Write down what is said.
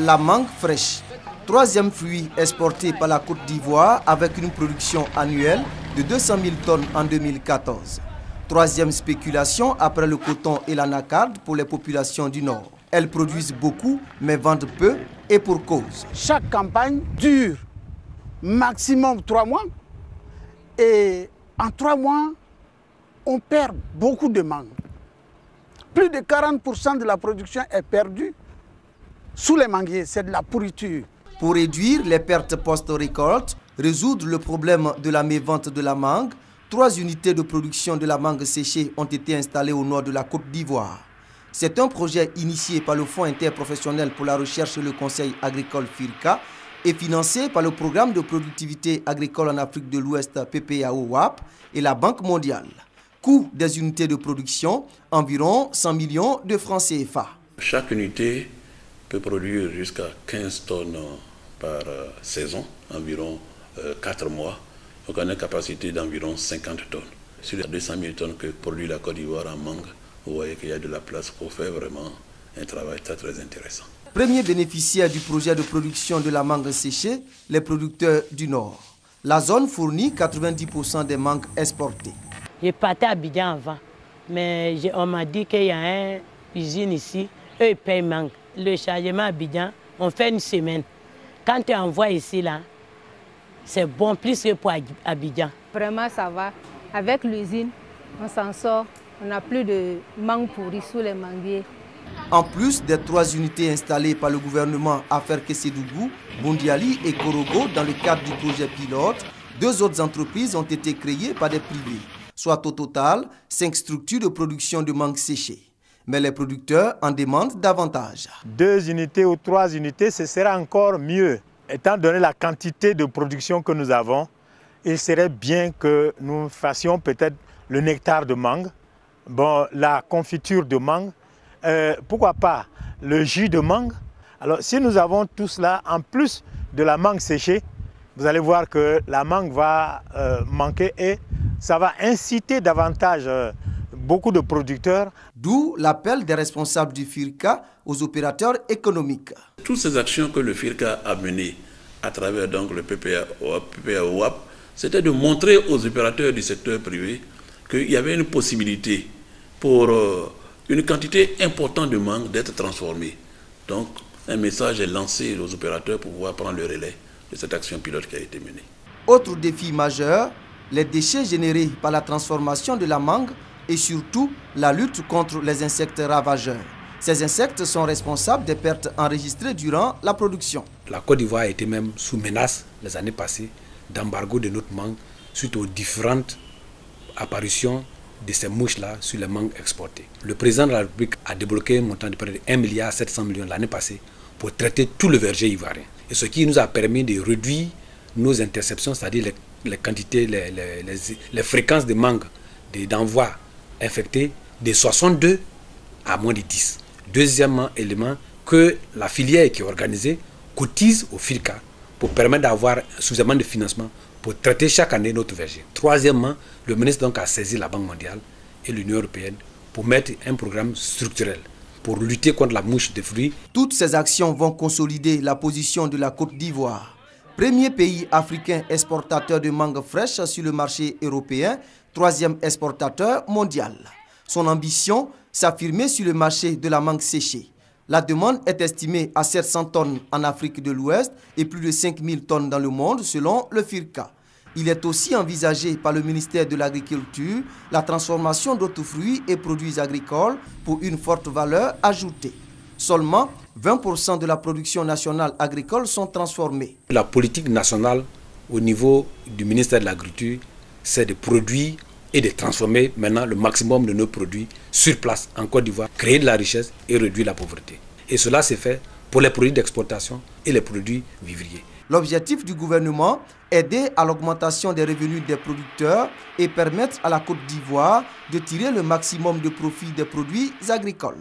la mangue fraîche. Troisième fruit exporté par la Côte d'Ivoire avec une production annuelle de 200 000 tonnes en 2014. Troisième spéculation après le coton et l'anacarde pour les populations du Nord. Elles produisent beaucoup mais vendent peu et pour cause. Chaque campagne dure maximum 3 mois et en 3 mois, on perd beaucoup de mangue. Plus de 40% de la production est perdue sous les manguiers, c'est de la pourriture. Pour réduire les pertes post-récolte, résoudre le problème de la mévente de la mangue, 3 unités de production de la mangue séchée ont été installées au nord de la Côte d'Ivoire. C'est un projet initié par le Fonds interprofessionnel pour la recherche et le conseil agricole FIRCA et financé par le Programme de productivité agricole en Afrique de l'Ouest PPAO-WAP et la Banque mondiale. Coût des unités de production, environ 100 millions de francs CFA. Chaque unité peut produire jusqu'à 15 tonnes par saison, environ 4 mois. Donc on a une capacité d'environ 50 tonnes. Sur les 200 000 tonnes que produit la Côte d'Ivoire en mangue, vous voyez qu'il y a de la place pour faire vraiment un travail très intéressant. Premier bénéficiaire du projet de production de la mangue séchée, les producteurs du Nord. La zone fournit 90% des mangues exportées. Je partais à Abidjan avant, mais on m'a dit qu'il y a une usine ici, eux ils payent mangue. Le chargement à Abidjan, on fait une semaine. Quand tu envoies ici, là, c'est bon plus que pour Abidjan. Vraiment, ça va. Avec l'usine, on s'en sort. On n'a plus de mangue pourrie sous les manguiers. En plus des 3 unités installées par le gouvernement à Ferke-Sédougou, Bondiali et Korogo dans le cadre du projet pilote, 2 autres entreprises ont été créées par des privés, soit au total 5 structures de production de mangue séchée. Mais les producteurs en demandent davantage. 2 unités ou 3 unités, ce serait encore mieux. Étant donné la quantité de production que nous avons, il serait bien que nous fassions peut-être le nectar de mangue, la confiture de mangue, pourquoi pas le jus de mangue. Alors si nous avons tout cela, en plus de la mangue séchée, vous allez voir que la mangue va manquer et ça va inciter davantage beaucoup de producteurs. D'où l'appel des responsables du FIRCA aux opérateurs économiques. Toutes ces actions que le FIRCA a menées à travers donc, le PPAO-WAP, c'était de montrer aux opérateurs du secteur privé qu'il y avait une possibilité pour une quantité importante de mangue d'être transformée. Donc un message est lancé aux opérateurs pour pouvoir prendre le relais de cette action pilote qui a été menée. Autre défi majeur, les déchets générés par la transformation de la mangue et surtout la lutte contre les insectes ravageurs. Ces insectes sont responsables des pertes enregistrées durant la production. La Côte d'Ivoire a été même sous menace les années passées d'embargo de notre mangue suite aux différentes apparitions de ces mouches-là sur les mangues exportées. Le président de la République a débloqué un montant de près de 1,7 milliard l'année passée pour traiter tout le verger ivoirien. Et ce qui nous a permis de réduire nos interceptions, c'est-à-dire les quantités, les fréquences de mangue d'envoi infectés de 62 à moins de 10. Deuxièmement, élément, que la filière qui est organisée cotise au FIRCA pour permettre d'avoir suffisamment de financement pour traiter chaque année notre verger. Troisièmement, le ministre donc a saisi la Banque mondiale et l'Union européenne pour mettre un programme structurel pour lutter contre la mouche des fruits. Toutes ces actions vont consolider la position de la Côte d'Ivoire. Premier pays africain exportateur de mangue fraîche sur le marché européen, 3e exportateur mondial. Son ambition, s'affirmer sur le marché de la mangue séchée. La demande est estimée à 700 tonnes en Afrique de l'Ouest et plus de 5000 tonnes dans le monde selon le FIRCA. Il est aussi envisagé par le ministère de l'Agriculture la transformation d'autres fruits et produits agricoles pour une forte valeur ajoutée. Seulement 20% de la production nationale agricole sont transformés. La politique nationale au niveau du ministère de l'Agriculture, c'est de produire et de transformer maintenant le maximum de nos produits sur place en Côte d'Ivoire, créer de la richesse et réduire la pauvreté. Et cela s'est fait pour les produits d'exportation et les produits vivriers. L'objectif du gouvernement est d'aider à l'augmentation des revenus des producteurs et permettre à la Côte d'Ivoire de tirer le maximum de profit des produits agricoles.